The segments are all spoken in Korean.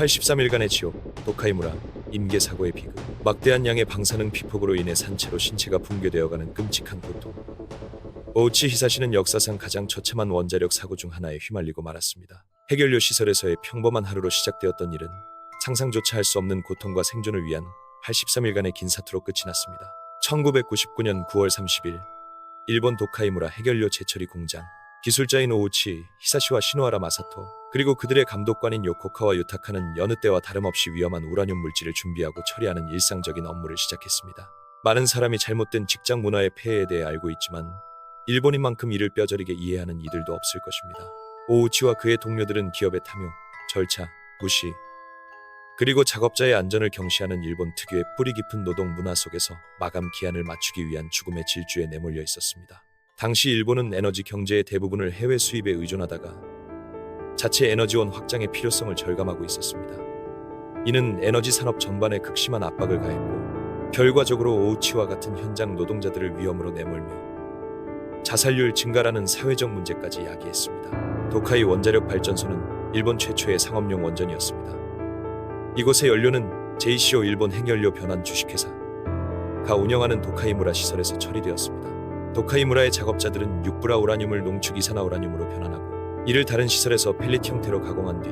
83일간의 지옥, 도카이무라, 임계사고의 비극, 막대한 양의 방사능 피폭으로 인해 산채로 신체가 붕괴되어가는 끔찍한 고통. 오우치 히사시는 역사상 가장 처참한 원자력 사고 중 하나에 휘말리고 말았습니다. 해결료 시설에서의 평범한 하루로 시작되었던 일은 상상조차 할 수 없는 고통과 생존을 위한 83일간의 긴 사투로 끝이 났습니다. 1999년 9월 30일, 일본 도카이무라 해결료 재처리 공장, 기술자인 오우치 히사시와 시노하라 마사토, 그리고 그들의 감독관인 요코카와 유타카는 여느 때와 다름없이 위험한 우라늄 물질을 준비하고 처리하는 일상적인 업무를 시작했습니다. 많은 사람이 잘못된 직장 문화의 폐해에 대해 알고 있지만 일본인 만큼 이를 뼈저리게 이해하는 이들도 없을 것입니다. 오우치와 그의 동료들은 기업의 탐욕, 절차, 무시, 그리고 작업자의 안전을 경시하는 일본 특유의 뿌리 깊은 노동 문화 속에서 마감 기한을 맞추기 위한 죽음의 질주에 내몰려 있었습니다. 당시 일본은 에너지 경제의 대부분을 해외 수입에 의존하다가 자체 에너지원 확장의 필요성을 절감하고 있었습니다. 이는 에너지 산업 전반에 극심한 압박을 가했고 결과적으로 오우치와 같은 현장 노동자들을 위험으로 내몰며 자살률 증가라는 사회적 문제까지 야기했습니다. 도카이 원자력 발전소는 일본 최초의 상업용 원전이었습니다. 이곳의 연료는 JCO 일본 핵연료 변환 주식회사가 운영하는 도카이무라 시설에서 처리되었습니다. 도카이무라의 작업자들은 육불화 우라늄을 농축 이산화우라늄으로 변환하고 이를 다른 시설에서 펠릿 형태로 가공한 뒤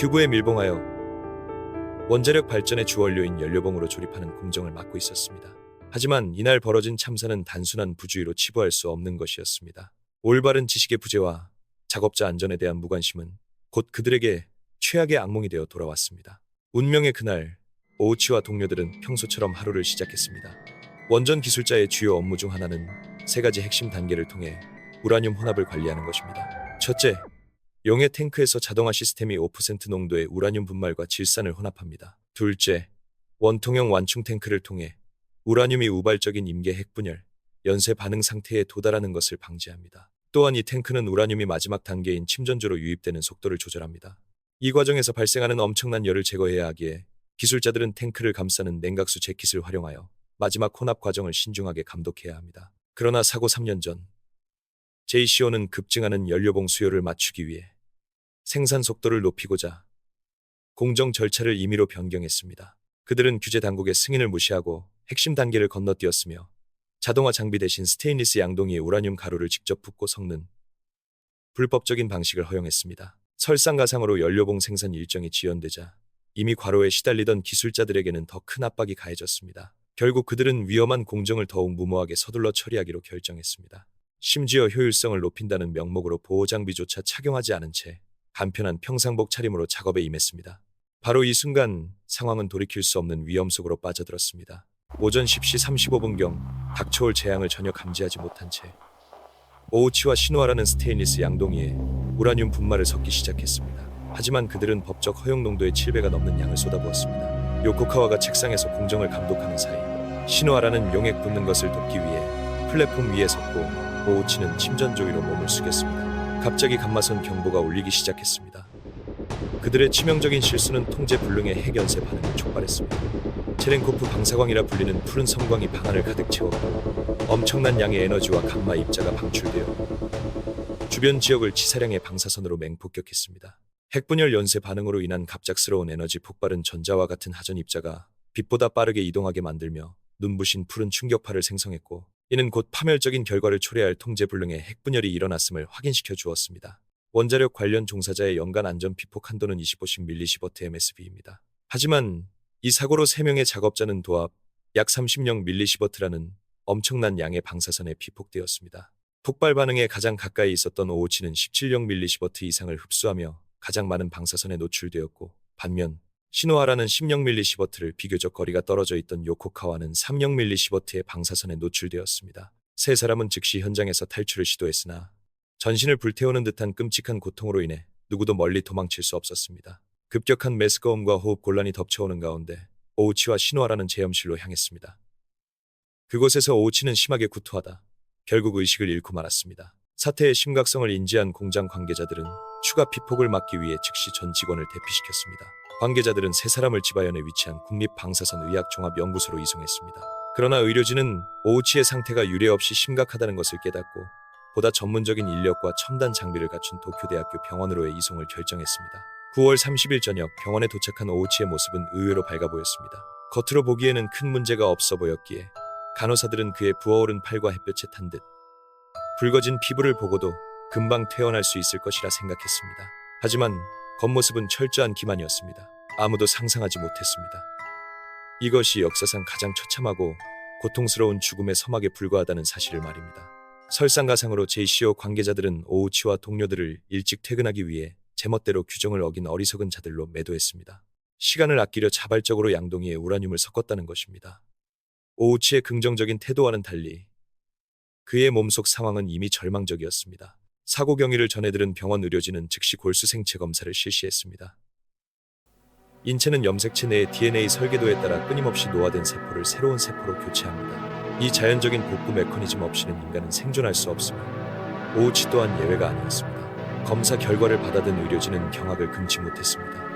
튜브에 밀봉하여 원자력 발전의 주원료인 연료봉으로 조립하는 공정을 맡고 있었습니다. 하지만 이날 벌어진 참사는 단순한 부주의로 치부할 수 없는 것이었습니다. 올바른 지식의 부재와 작업자 안전에 대한 무관심은 곧 그들에게 최악의 악몽이 되어 돌아왔습니다. 운명의 그날, 오우치와 동료들은 평소처럼 하루를 시작했습니다. 원전 기술자의 주요 업무 중 하나는 세 가지 핵심 단계를 통해 우라늄 혼합을 관리하는 것입니다. 첫째, 용해 탱크에서 자동화 시스템이 5% 농도의 우라늄 분말과 질산을 혼합합니다. 둘째, 원통형 완충 탱크를 통해 우라늄이 우발적인 임계 핵분열, 연쇄 반응 상태에 도달하는 것을 방지합니다. 또한 이 탱크는 우라늄이 마지막 단계인 침전조로 유입되는 속도를 조절합니다. 이 과정에서 발생하는 엄청난 열을 제거해야 하기에 기술자들은 탱크를 감싸는 냉각수 재킷을 활용하여 마지막 혼합 과정을 신중하게 감독해야 합니다. 그러나 사고 3년 전, JCO는 급증하는 연료봉 수요를 맞추기 위해 생산 속도를 높이고자 공정 절차를 임의로 변경했습니다. 그들은 규제 당국의 승인을 무시하고 핵심 단계를 건너뛰었으며 자동화 장비 대신 스테인리스 양동이에 우라늄 가루를 직접 붓고 섞는 불법적인 방식을 허용했습니다. 설상가상으로 연료봉 생산 일정이 지연되자 이미 과로에 시달리던 기술자들에게는 더 큰 압박이 가해졌습니다. 결국 그들은 위험한 공정을 더욱 무모하게 서둘러 처리하기로 결정했습니다. 심지어 효율성을 높인다는 명목으로 보호장비조차 착용하지 않은 채 간편한 평상복 차림으로 작업에 임했습니다. 바로 이 순간 상황은 돌이킬 수 없는 위험 속으로 빠져들었습니다. 오전 10시 35분경 닥쳐올 재앙을 전혀 감지하지 못한 채 오우치와 시노하라는 스테인리스 양동이에 우라늄 분말을 섞기 시작했습니다. 하지만 그들은 법적 허용 농도의 7배가 넘는 양을 쏟아부었습니다. 요코카와가 책상에서 공정을 감독하는 사이 시노하라는 용액 붓는 것을 돕기 위해 플랫폼 위에 섰고 오우치는 침전조 위로 몸을 숙였습니다. 갑자기 감마선 경보가 울리기 시작했습니다. 그들의 치명적인 실수는 통제 불능의 핵연쇄 반응을 촉발했습니다. 체렌코프 방사광이라 불리는 푸른 섬광이 방안을 가득 채웠고 엄청난 양의 에너지와 감마 입자가 방출되어 주변 지역을 치사량의 방사선으로 맹폭격했습니다. 핵분열 연쇄 반응으로 인한 갑작스러운 에너지 폭발은 전자와 같은 하전 입자가 빛보다 빠르게 이동하게 만들며 눈부신 푸른 충격파를 생성했고 이는 곧 파멸적인 결과를 초래할 통제불능의 핵분열이 일어났음을 확인시켜 주었습니다. 원자력 관련 종사자의 연간 안전 피폭 한도는 25mSv MSV입니다. 하지만 이 사고로 3명의 작업자는 도합 약 30mSv라는 엄청난 양의 방사선에 피폭되었습니다. 폭발 반응에 가장 가까이 있었던 오우치는 17mSv 이상을 흡수하며 가장 많은 방사선에 노출되었고 반면 시노하라는 10mSv를 비교적 거리가 떨어져 있던 요코카와는 3mSv의 방사선에 노출되었습니다. 세 사람은 즉시 현장에서 탈출을 시도했으나 전신을 불태우는 듯한 끔찍한 고통으로 인해 누구도 멀리 도망칠 수 없었습니다. 급격한 메스꺼움과 호흡 곤란이 덮쳐오는 가운데 오우치와 시노하라는 재염실로 향했습니다. 그곳에서 오우치는 심하게 구토하다 결국 의식을 잃고 말았습니다. 사태의 심각성을 인지한 공장 관계자들은 추가 피폭을 막기 위해 즉시 전 직원을 대피시켰습니다. 관계자들은 세 사람을 지바현에 위치한 국립방사선의학종합연구소로 이송했습니다. 그러나 의료진은 오우치의 상태가 유례없이 심각하다는 것을 깨닫고 보다 전문적인 인력과 첨단 장비를 갖춘 도쿄대학교 병원으로의 이송을 결정했습니다. 9월 30일 저녁 병원에 도착한 오우치의 모습은 의외로 밝아 보였습니다. 겉으로 보기에는 큰 문제가 없어 보였기에 간호사들은 그의 부어오른 팔과 햇볕에 탄 듯 붉어진 피부를 보고도 금방 퇴원할 수 있을 것이라 생각했습니다. 하지만 겉모습은 철저한 기만이었습니다. 아무도 상상하지 못했습니다. 이것이 역사상 가장 처참하고 고통스러운 죽음의 서막에 불과하다는 사실을 말입니다. 설상가상으로 JCO 관계자들은 오우치와 동료들을 일찍 퇴근하기 위해 제멋대로 규정을 어긴 어리석은 자들로 매도했습니다. 시간을 아끼려 자발적으로 양동이에 우라늄을 섞었다는 것입니다. 오우치의 긍정적인 태도와는 달리 그의 몸속 상황은 이미 절망적이었습니다. 사고 경위를 전해들은 병원 의료진은 즉시 골수 생체 검사를 실시했습니다. 인체는 염색체 내의 DNA 설계도에 따라 끊임없이 노화된 세포를 새로운 세포로 교체합니다. 이 자연적인 복구 메커니즘 없이는 인간은 생존할 수 없으며 오우치 또한 예외가 아니었습니다. 검사 결과를 받아든 의료진은 경악을 금치 못했습니다.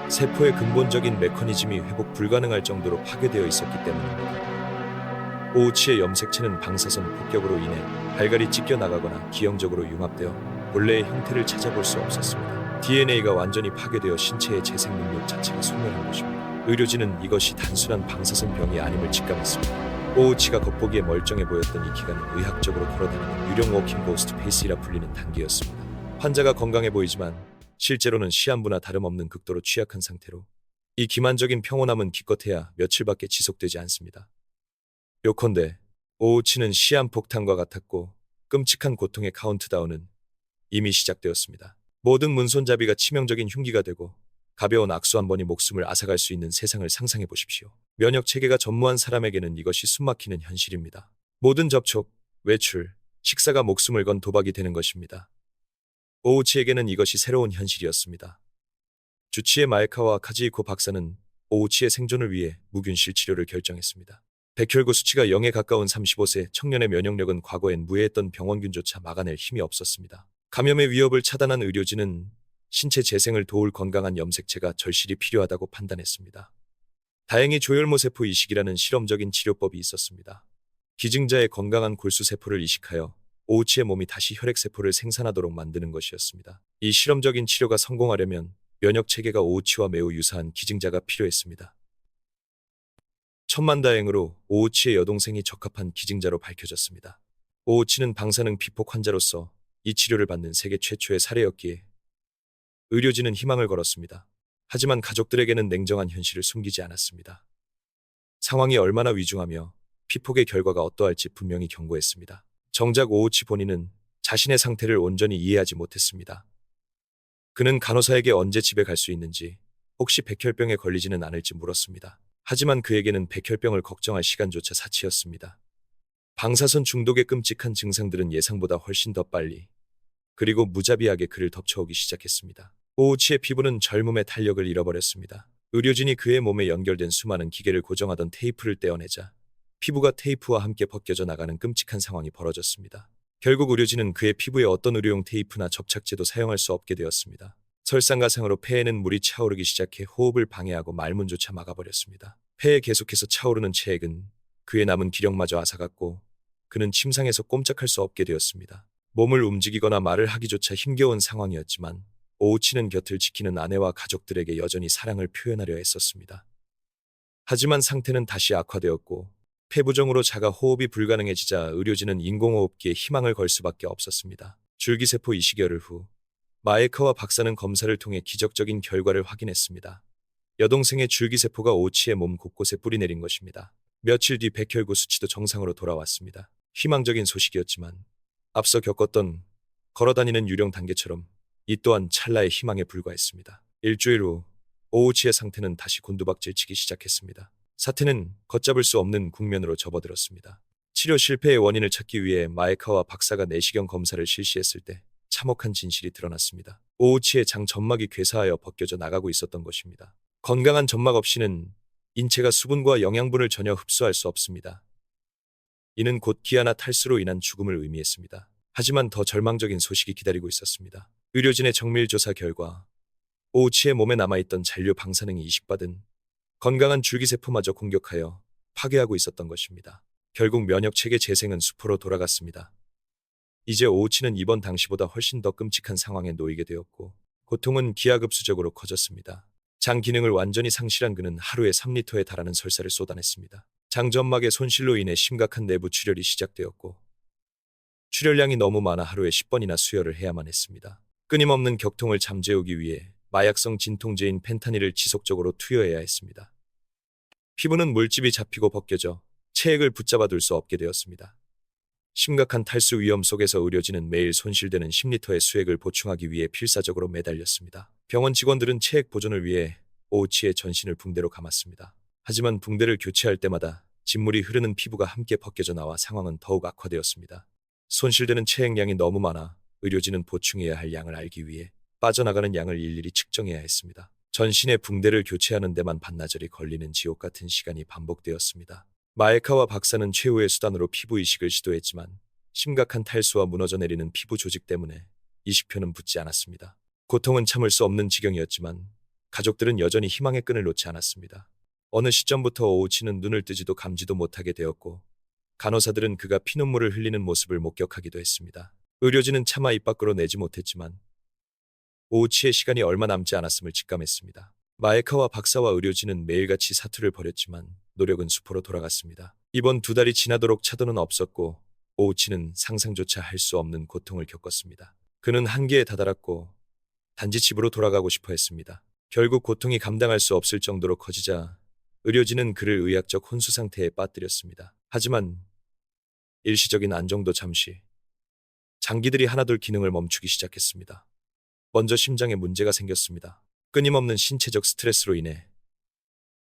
세포의 근본적인 메커니즘이 회복 불가능할 정도로 파괴되어 있었기 때문입니다. 오우치의 염색체는 방사선 폭격으로 인해 발갈이 찢겨나가거나 기형적으로 융합되어 본래의 형태를 찾아볼 수 없었습니다. DNA가 완전히 파괴되어 신체의 재생 능력 자체가 소멸한 것입니다. 의료진은 이것이 단순한 방사선 병이 아님을 직감했습니다. 오우치가 겉보기에 멀쩡해 보였던 이 기간은 의학적으로 걸어다니는 유령 워킹 고스트 페이스라 불리는 단계였습니다. 환자가 건강해 보이지만 실제로는 시한부나 다름없는 극도로 취약한 상태로 이 기만적인 평온함은 기껏해야 며칠밖에 지속되지 않습니다. 요컨대 오우치는 시한폭탄과 같았고 끔찍한 고통의 카운트다운은 이미 시작되었습니다. 모든 문손잡이가 치명적인 흉기가 되고 가벼운 악수 한 번이 목숨을 앗아갈 수 있는 세상을 상상해 보십시오. 면역 체계가 전무한 사람에게는 이것이 숨막히는 현실입니다. 모든 접촉, 외출, 식사가 목숨을 건 도박이 되는 것입니다. 오우치에게는 이것이 새로운 현실이었습니다. 주치의 마에카와 카즈이코 박사는 오우치의 생존을 위해 무균실 치료를 결정했습니다. 백혈구 수치가 0에 가까운 35세 청년의 면역력은 과거엔 무해했던 병원균조차 막아낼 힘이 없었습니다. 감염의 위협을 차단한 의료진은 신체 재생을 도울 건강한 염색체가 절실히 필요하다고 판단했습니다. 다행히 조혈모 세포 이식이라는 실험적인 치료법이 있었습니다. 기증자의 건강한 골수세포를 이식하여 오우치의 몸이 다시 혈액세포를 생산하도록 만드는 것이었습니다. 이 실험적인 치료가 성공하려면 면역체계가 오우치와 매우 유사한 기증자가 필요했습니다. 천만다행으로 오우치의 여동생이 적합한 기증자로 밝혀졌습니다. 오우치는 방사능 피폭 환자로서 이 치료를 받는 세계 최초의 사례였기에 의료진은 희망을 걸었습니다. 하지만 가족들에게는 냉정한 현실을 숨기지 않았습니다. 상황이 얼마나 위중하며 피폭의 결과가 어떠할지 분명히 경고했습니다. 정작 오우치 본인은 자신의 상태를 온전히 이해하지 못했습니다. 그는 간호사에게 언제 집에 갈 수 있는지, 혹시 백혈병에 걸리지는 않을지 물었습니다. 하지만 그에게는 백혈병을 걱정할 시간조차 사치였습니다. 방사선 중독의 끔찍한 증상들은 예상보다 훨씬 더 빨리 그리고 무자비하게 그를 덮쳐오기 시작했습니다. 오우치의 피부는 젊음의 탄력을 잃어버렸습니다. 의료진이 그의 몸에 연결된 수많은 기계를 고정하던 테이프를 떼어내자 피부가 테이프와 함께 벗겨져 나가는 끔찍한 상황이 벌어졌습니다. 결국 의료진은 그의 피부에 어떤 의료용 테이프나 접착제도 사용할 수 없게 되었습니다. 설상가상으로 폐에는 물이 차오르기 시작해 호흡을 방해하고 말문조차 막아버렸습니다. 폐에 계속해서 차오르는 체액은 그의 남은 기력마저 앗아갔고 그는 침상에서 꼼짝할 수 없게 되었습니다. 몸을 움직이거나 말을 하기조차 힘겨운 상황이었지만 오우치는 곁을 지키는 아내와 가족들에게 여전히 사랑을 표현하려 애썼습니다. 하지만 상태는 다시 악화되었고 폐부종으로 자가 호흡이 불가능해지자 의료진은 인공호흡기에 희망을 걸 수밖에 없었습니다. 줄기세포 이식 열흘 후 마에카와 박사는 검사를 통해 기적적인 결과를 확인했습니다. 여동생의 줄기세포가 오우치의 몸 곳곳에 뿌리내린 것입니다. 며칠 뒤 백혈구 수치도 정상으로 돌아왔습니다. 희망적인 소식이었지만 앞서 겪었던 걸어다니는 유령 단계처럼 이 또한 찰나의 희망에 불과했습니다. 일주일 후 오우치의 상태는 다시 곤두박질치기 시작했습니다. 사태는 걷잡을 수 없는 국면으로 접어들었습니다. 치료 실패의 원인을 찾기 위해 마에카와 박사가 내시경 검사를 실시했을 때 참혹한 진실이 드러났습니다. 오우치의 장 점막이 괴사하여 벗겨져 나가고 있었던 것입니다. 건강한 점막 없이는 인체가 수분과 영양분을 전혀 흡수할 수 없습니다. 이는 곧 기아나 탈수로 인한 죽음을 의미했습니다. 하지만 더 절망적인 소식이 기다리고 있었습니다. 의료진의 정밀 조사 결과 오우치의 몸에 남아있던 잔류 방사능이 이식받은 건강한 줄기세포마저 공격하여 파괴하고 있었던 것입니다. 결국 면역체계 재생은 수포로 돌아갔습니다. 이제 오우치는 이번 당시보다 훨씬 더 끔찍한 상황에 놓이게 되었고 고통은 기하급수적으로 커졌습니다. 장 기능을 완전히 상실한 그는 하루에 3리터에 달하는 설사를 쏟아냈습니다. 장점막의 손실로 인해 심각한 내부 출혈이 시작되었고 출혈량이 너무 많아 하루에 10번이나 수혈을 해야만 했습니다. 끊임없는 격통을 잠재우기 위해 마약성 진통제인 펜타닐을 지속적으로 투여해야 했습니다. 피부는 물집이 잡히고 벗겨져 체액을 붙잡아 둘 수 없게 되었습니다. 심각한 탈수 위험 속에서 의료진은 매일 손실되는 10리터의 수액을 보충하기 위해 필사적으로 매달렸습니다. 병원 직원들은 체액 보존을 위해 오우치의 전신을 붕대로 감았습니다. 하지만 붕대를 교체할 때마다 진물이 흐르는 피부가 함께 벗겨져 나와 상황은 더욱 악화되었습니다. 손실되는 체액량이 너무 많아 의료진은 보충해야 할 양을 알기 위해 빠져나가는 양을 일일이 측정해야 했습니다. 전신의 붕대를 교체하는 데만 반나절이 걸리는 지옥 같은 시간이 반복되었습니다. 마에카와 박사는 최후의 수단으로 피부 이식을 시도했지만 심각한 탈수와 무너져 내리는 피부 조직 때문에 이식표는 붙지 않았습니다. 고통은 참을 수 없는 지경이었지만 가족들은 여전히 희망의 끈을 놓지 않았습니다. 어느 시점부터 오우치는 눈을 뜨지도 감지도 못하게 되었고 간호사들은 그가 피눈물을 흘리는 모습을 목격하기도 했습니다. 의료진은 차마 입 밖으로 내지 못했지만 오우치의 시간이 얼마 남지 않았음을 직감했습니다. 마에카와 박사와 의료진은 매일같이 사투를 벌였지만 노력은 수포로 돌아갔습니다. 이번 2달이 지나도록 차도는 없었고 오우치는 상상조차 할 수 없는 고통을 겪었습니다. 그는 한계에 다다랐고 단지 집으로 돌아가고 싶어 했습니다. 결국 고통이 감당할 수 없을 정도로 커지자 의료진은 그를 의학적 혼수 상태에 빠뜨렸습니다. 하지만 일시적인 안정도 잠시 장기들이 하나둘 기능을 멈추기 시작했습니다. 먼저 심장에 문제가 생겼습니다. 끊임없는 신체적 스트레스로 인해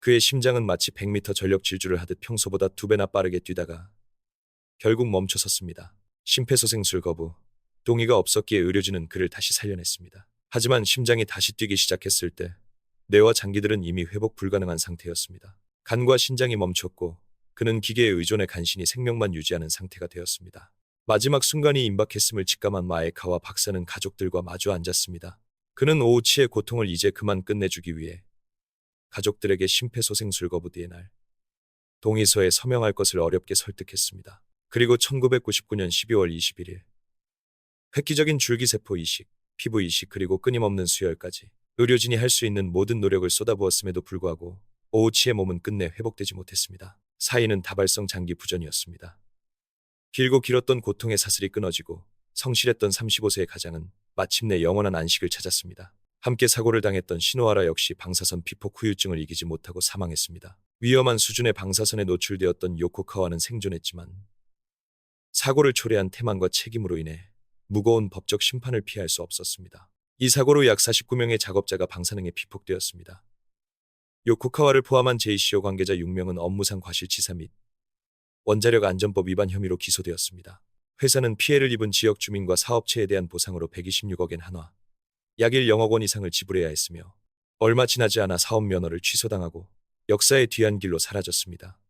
그의 심장은 마치 100m 전력 질주를 하듯 평소보다 2배나 빠르게 뛰다가 결국 멈춰섰습니다. 심폐소생술 거부, 동의가 없었기에 의료진은 그를 다시 살려냈습니다. 하지만 심장이 다시 뛰기 시작했을 때 뇌와 장기들은 이미 회복 불가능한 상태였습니다. 간과 신장이 멈췄고 그는 기계에 의존해 간신히 생명만 유지하는 상태가 되었습니다. 마지막 순간이 임박했음을 직감한 마에카와 박사는 가족들과 마주 앉았습니다. 그는 오우치의 고통을 이제 그만 끝내주기 위해 가족들에게 심폐소생술 거부 뒤의 날 동의서에 서명할 것을 어렵게 설득했습니다. 그리고 1999년 12월 21일 획기적인 줄기세포 이식, 피부 이식 그리고 끊임없는 수혈까지 의료진이 할 수 있는 모든 노력을 쏟아부었음에도 불구하고 오우치의 몸은 끝내 회복되지 못했습니다. 사인은 다발성 장기 부전이었습니다. 길고 길었던 고통의 사슬이 끊어지고 성실했던 35세의 가장은 마침내 영원한 안식을 찾았습니다. 함께 사고를 당했던 시노하라 역시 방사선 피폭 후유증을 이기지 못하고 사망했습니다. 위험한 수준의 방사선에 노출되었던 요코카와는 생존했지만 사고를 초래한 태만과 책임으로 인해 무거운 법적 심판을 피할 수 없었습니다. 이 사고로 약 49명의 작업자가 방사능에 피폭되었습니다. 요코카와를 포함한 제이시오 관계자 6명은 업무상 과실치사 및 원자력 안전법 위반 혐의로 기소되었습니다. 회사는 피해를 입은 지역 주민과 사업체에 대한 보상으로 126억엔 한화, 약 1영억 원 이상을 지불해야 했으며 얼마 지나지 않아 사업 면허를 취소당하고 역사의 뒤안길로 사라졌습니다.